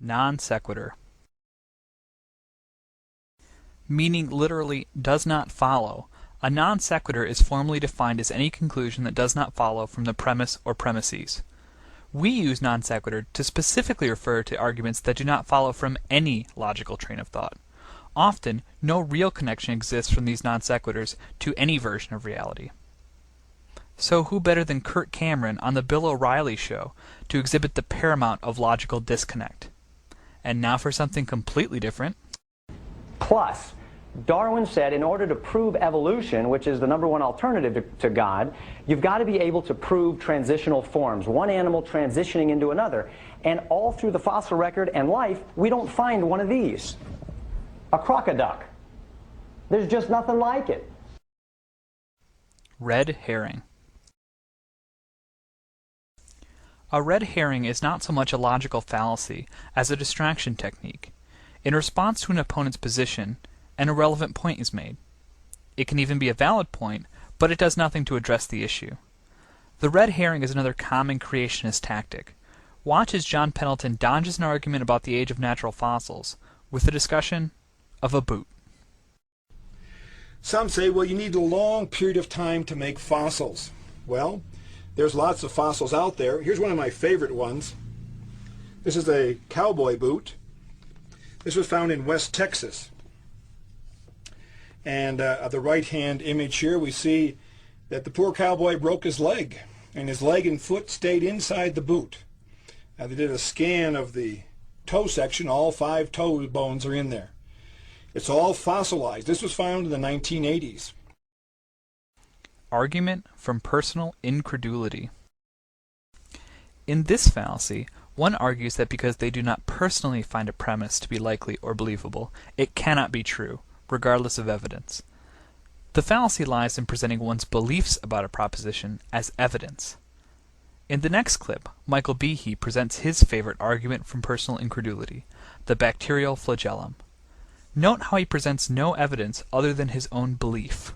Non sequitur. Meaning literally does not follow. A non sequitur is formally defined as any conclusion that does not follow from the premise or premises. We use non sequitur to specifically refer to arguments that do not follow from any logical train of thought. Often, no real connection exists from these non sequiturs to any version of reality. So who better than Kirk Cameron on the Bill O'Reilly Show to exhibit the paramount of logical disconnect? And now for something completely different. Plus, Darwin said in order to prove evolution, which is the #1 alternative to God, you've got to be able to prove transitional forms, one animal transitioning into another. And all through the fossil record and life, we don't find one of these. A crocoduck. There's just nothing like it. Red herring. A red herring is not so much a logical fallacy as a distraction technique. In response to an opponent's position, an irrelevant point is made. It can even be a valid point, but it does nothing to address the issue. The red herring is another common creationist tactic. Watch as John Pendleton dodges an argument about the age of natural fossils with the discussion of a boot. Some say, well, you need a long period of time to make fossils. Well, there's lots of fossils out there. Here's one of my favorite ones. This is a cowboy boot. This was found in West Texas. And the right-hand image here, we see that the poor cowboy broke his leg, and his leg and foot stayed inside the boot. They did a scan of the toe section. All 5 toe bones are in there. It's all fossilized. This was found in the 1980s. Argument from personal incredulity. In this fallacy, one argues that because they do not personally find a premise to be likely or believable, it cannot be true, regardless of evidence. The fallacy lies in presenting one's beliefs about a proposition as evidence. In the next clip, Michael Behe presents his favorite argument from personal incredulity, the bacterial flagellum. Note how he presents no evidence other than his own belief.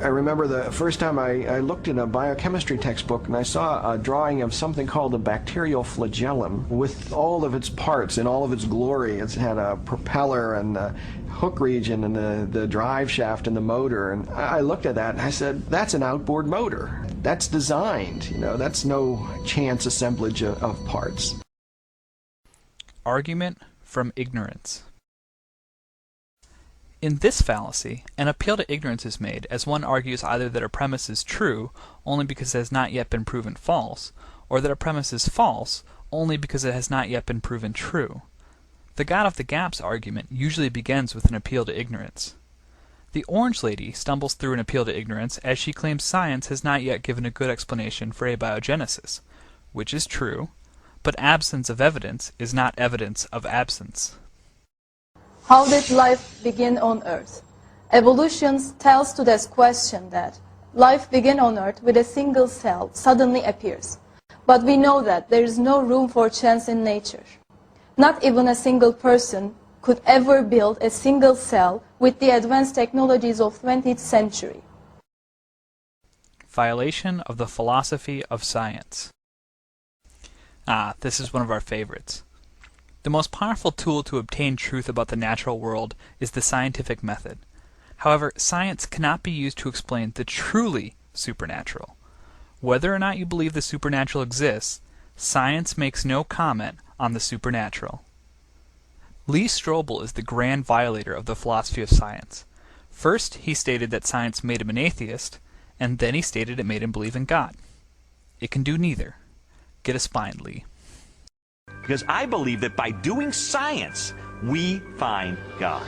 I remember the first time I looked in a biochemistry textbook and I saw a drawing of something called a bacterial flagellum with all of its parts in all of its glory. It had a propeller and the hook region and the drive shaft and the motor. And I looked at that and I said, that's an outboard motor. That's designed. That's no chance assemblage of parts. Argument from ignorance. In this fallacy, an appeal to ignorance is made as one argues either that a premise is true only because it has not yet been proven false, or that a premise is false only because it has not yet been proven true. The God of the Gaps argument usually begins with an appeal to ignorance. The Orange Lady stumbles through an appeal to ignorance as she claims science has not yet given a good explanation for abiogenesis, which is true, but absence of evidence is not evidence of absence. How did life begin on Earth? Evolution tells to this question that life began on Earth with a single cell suddenly appears. But we know that there is no room for chance in nature. Not even a single person could ever build a single cell with the advanced technologies of 20th century. Violation of the philosophy of science. This is one of our favorites. The most powerful tool to obtain truth about the natural world is the scientific method. However, science cannot be used to explain the truly supernatural. Whether or not you believe the supernatural exists, science makes no comment on the supernatural. Lee Strobel is the grand violator of the philosophy of science. First, he stated that science made him an atheist, and then he stated it made him believe in God. It can do neither. Get a spine, Lee. Because I believe that by doing science, we find God.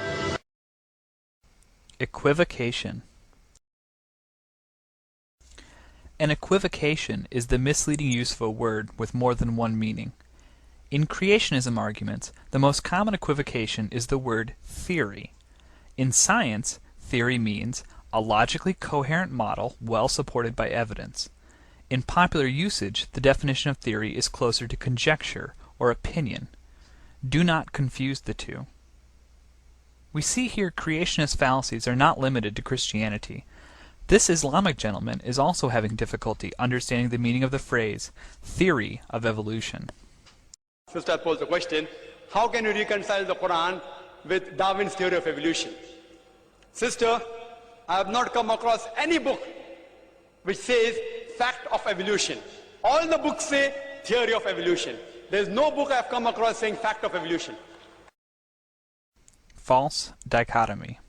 Equivocation. An equivocation is the misleading use of a word with more than one meaning. In creationism arguments, the most common equivocation is the word theory. In science, theory means a logically coherent model well supported by evidence. In popular usage, the definition of theory is closer to conjecture or opinion. Do not confuse the two. We see here creationist fallacies are not limited to Christianity. This Islamic gentleman is also having difficulty understanding the meaning of the phrase, theory of evolution. Sister posed the question, how can you reconcile the Quran with Darwin's theory of evolution? Sister, I have not come across any book which says fact of evolution. All the books say theory of evolution. There is no book I have come across saying fact of evolution. False dichotomy.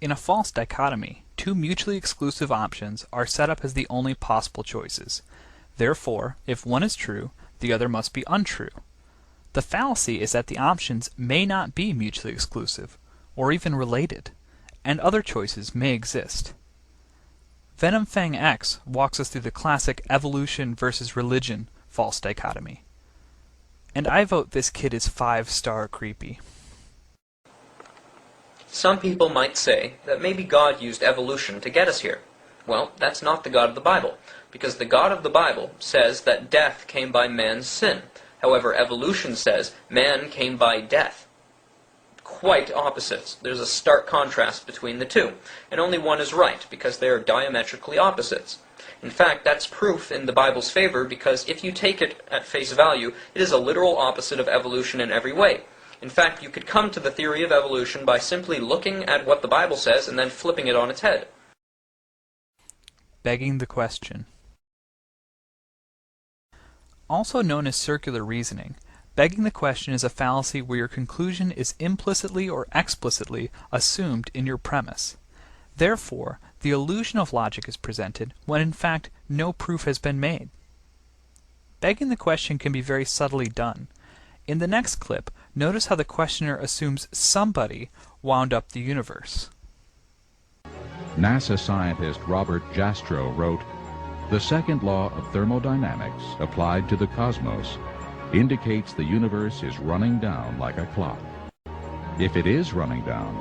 In a false dichotomy, two mutually exclusive options are set up as the only possible choices. Therefore, if one is true, the other must be untrue. The fallacy is that the options may not be mutually exclusive, or even related, and other choices may exist. Venom Fang X walks us through the classic evolution versus religion false dichotomy. And I vote this kid is 5-star creepy. Some people might say that maybe God used evolution to get us here. Well, that's not the God of the Bible, because the God of the Bible says that death came by man's sin. However, evolution says man came by death. Quite opposites. There's a stark contrast between the two, and only one is right, because they are diametrically opposites. In fact, that's proof in the Bible's favor, because if you take it at face value, it is a literal opposite of evolution in every way. In fact, you could come to the theory of evolution by simply looking at what the Bible says and then flipping it on its head. Begging the question. Also known as circular reasoning, begging the question is a fallacy where your conclusion is implicitly or explicitly assumed in your premise. Therefore, the illusion of logic is presented when in fact no proof has been made. Begging the question can be very subtly done. In the next clip, notice how the questioner assumes somebody wound up the universe. NASA scientist Robert Jastrow wrote, "The second law of thermodynamics applied to the cosmos indicates the universe is running down like a clock. If it is running down,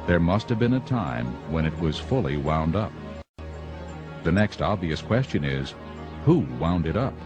there must have been a time when it was fully wound up. The next obvious question is, who wound it up?"